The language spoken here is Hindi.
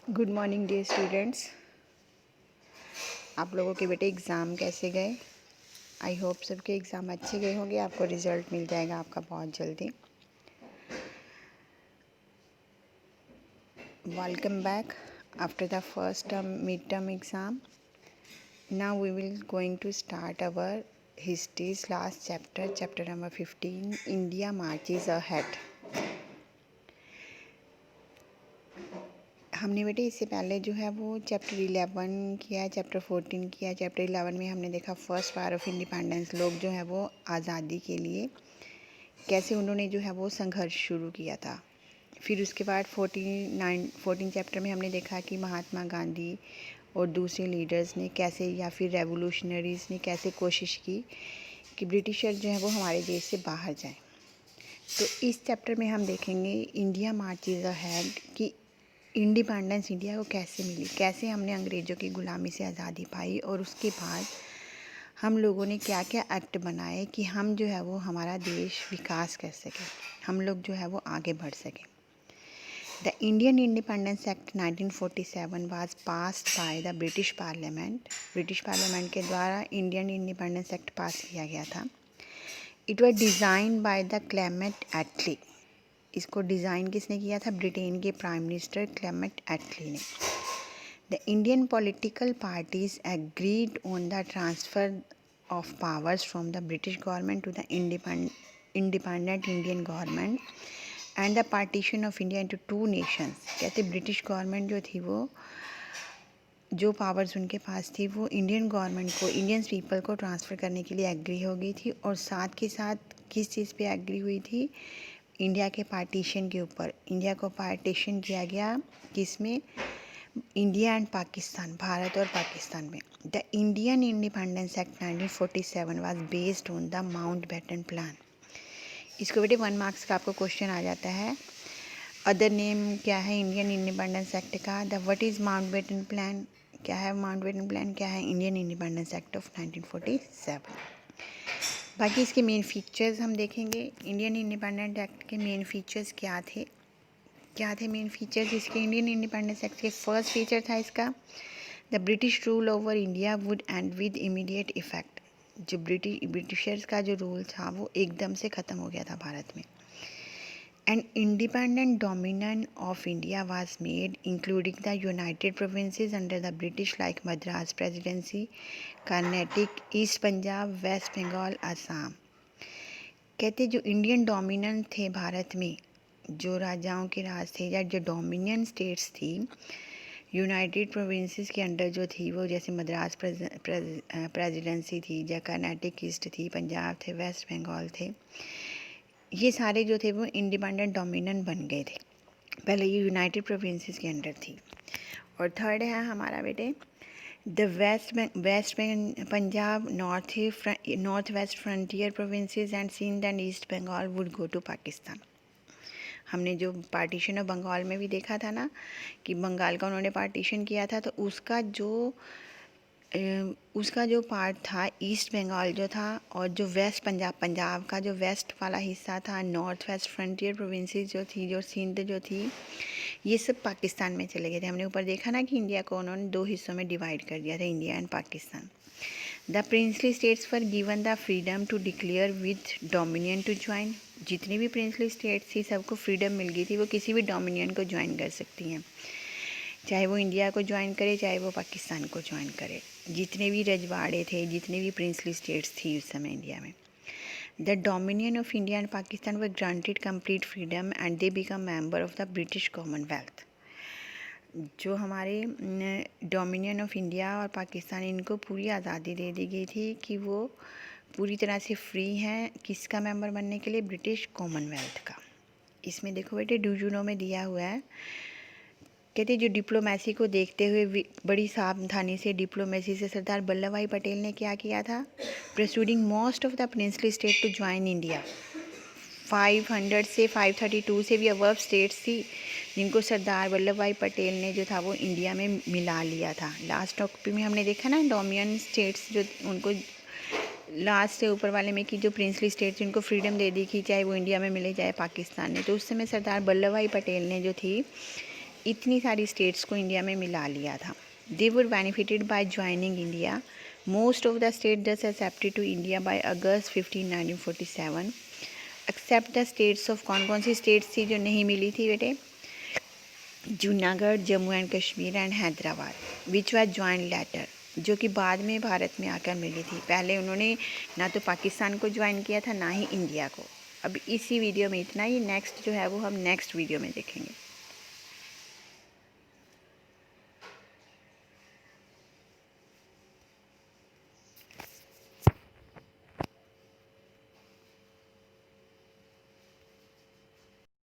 Good morning dear students. आप लोगों के बेटे एग्ज़ाम कैसे गए? आई होप सबके एग्ज़ाम अच्छे गए होंगे। आपको रिज़ल्ट मिल जाएगा आपका बहुत जल्दी। Welcome back after the first term mid term exam. Now we will going to start our history's last chapter number 15, India marches ahead. हमने बेटे इससे पहले जो है वो चैप्टर 11 किया, चैप्टर 14 किया। चैप्टर 11 में हमने देखा फर्स्ट वार ऑफ इंडिपेंडेंस, लोग जो है वो आज़ादी के लिए कैसे उन्होंने जो है वो संघर्ष शुरू किया था। फिर उसके बाद 14 चैप्टर में हमने देखा कि महात्मा गांधी और दूसरे लीडर्स ने कैसे, या फिर रेवोल्यूशनरीज़ ने कैसे कोशिश की कि ब्रिटिशर जो है वो हमारे देश से बाहर जाएं। तो इस चैप्टर में हम देखेंगे इंडिया मार्चेस अहेड कि इंडिपेंडेंस इंडिया को कैसे मिली, कैसे हमने अंग्रेज़ों की ग़ुलामी से आज़ादी पाई, और उसके बाद हम लोगों ने क्या क्या एक्ट बनाए कि हम जो है वो हमारा देश विकास कर सके, हम लोग जो है वो आगे बढ़ सकें। The Indian independence act 1947 was passed by the British parliament. British parliament के द्वारा इंडियन इंडिपेंडेंस एक्ट पास किया गया था। It was design by the Clement Attlee. इसको डिज़ाइन किसने किया था? ब्रिटेन के प्राइम मिनिस्टर क्लेमेंट एटली ने। The Indian political parties agreed on the transfer of powers from the British government to the independent Indian government and the partition of India into 2 nations. कहते ब्रिटिश गवर्नमेंट जो थी वो जो पावर्स उनके पास थी वो इंडियन गवर्नमेंट को, इंडियन पीपल को ट्रांसफ़र करने के लिए एग्री हो गई थी। और साथ के साथ किस चीज़ पे एग्री हुई थी? इंडिया के पार्टीशन के ऊपर। इंडिया को पार्टीशन किया गया किसमें? इंडिया एंड पाकिस्तान, भारत और पाकिस्तान में। The Indian independence act 1947 was based on the Mountbatten plan. इसको बेटे 1 मार्क्स का आपको क्वेश्चन आ जाता है। अदर नेम क्या है इंडियन इंडिपेंडेंस एक्ट का? The what is Mountbatten plan? क्या है माउंटबेटन प्लान? क्या है इंडियन इंडिपेंडेंस एक्ट ऑफ 1947? बाकी इसके मेन फीचर्स हम देखेंगे। इंडियन इंडिपेंडेंट एक्ट के मेन फीचर्स क्या थे मेन फीचर्स इसके इंडियन इंडिपेंडेंस एक्ट के? फर्स्ट फीचर था इसका, the British rule over India would and with immediate effect. जो ब्रिटिशर्स का जो रूल था वो एकदम से ख़त्म हो गया था भारत में। And independent dominion of India was made including the United Provinces under the British like Madras Presidency, Karnataka, East Punjab, West Bengal, Assam. कहते जो इंडियन डोमिनियन थे भारत में, जो राजाओं के राज थे या जो डोमिनियन स्टेट्स थी यूनाइटेड प्रोविंसेस के अंडर जो थी वो, जैसे मद्रास प्रेसिडेंसी थी, या कर्नाटक ईस्ट थी, पंजाब थे, वेस्ट बंगाल थे, ये सारे जो थे वो इंडिपेंडेंट डोमिनियन बन गए थे। पहले ये यूनाइटेड प्रोविंसेस के अंडर थी। और थर्ड है हमारा बेटे the West Punjab, North West Frontier Provinces and Sindh and East Bengal would go to Pakistan. हमने जो पार्टीशन ऑफ बंगाल में भी देखा था ना कि बंगाल का उन्होंने पार्टीशन किया था, तो उसका जो पार्ट था ईस्ट बंगाल जो था, और जो वेस्ट पंजाब का जो वेस्ट वाला हिस्सा था, नॉर्थ वेस्ट फ्रंटियर प्रोविंसेस जो थी, जो सिंध जो थी, ये सब पाकिस्तान में चले गए थे। हमने ऊपर देखा ना कि इंडिया को उन्होंने 2 हिस्सों में डिवाइड कर दिया था, India and Pakistan. The princely states were given the freedom to declare with dominion to join. जितनी भी प्रिंसली स्टेट्स थी सबको फ्रीडम मिल गई थी, वो किसी भी डोमिनियन को ज्वाइन कर सकती हैं, चाहे वो इंडिया को ज्वाइन करे चाहे वो पाकिस्तान को ज्वाइन करे। जितने भी रजवाड़े थे, जितने भी प्रिंसली स्टेट्स थी उस समय इंडिया में, the dominion of India and Pakistan were granted complete freedom and they become member of the British Commonwealth. जो हमारे डोमिनियन ऑफ इंडिया और पाकिस्तान, इनको पूरी आज़ादी दे दी गई थी कि वो पूरी तरह से फ्री हैं किसका मेंबर बनने के लिए? ब्रिटिश कॉमनवेल्थ का। इसमें देखो बेटे डू में दिया हुआ है। कहते जो डिप्लोमेसी को देखते हुए बड़ी सावधानी से डिप्लोमेसी से सरदार वल्लभ भाई पटेल ने क्या किया था? Persuading most of the princely state to join India. 500 से 532 से भी अबव स्टेट्स थी जिनको सरदार वल्लभ भाई पटेल ने जो था वो इंडिया में मिला लिया था। लास्ट टॉपिक में हमने देखा ना डोमिनियन स्टेट्स जो उनको लास्ट से ऊपर वाले में कि जो प्रिंसली स्टेट्स उनको फ्रीडम दे दी कि चाहे वो इंडिया में मिले चाहे पाकिस्तान में। तो उस समय सरदार वल्लभ भाई पटेल ने जो थी इतनी सारी स्टेट्स को इंडिया में मिला लिया था। They were benefited by joining India. Most of the state thus accepted to India by August 15 1947। Except the states of, कौन कौन सी स्टेट्स थी जो नहीं मिली थी बेटे? Junagadh, Jammu and Kashmir and Hyderabad, which was join later, जो कि बाद में भारत में आकर मिली थी। पहले उन्होंने ना तो पाकिस्तान को ज्वाइन किया था, ना ही इंडिया को। अब इसी वीडियो में इतना ही, नेक्स्ट जो है वो हम नेक्स्ट वीडियो में देखेंगे।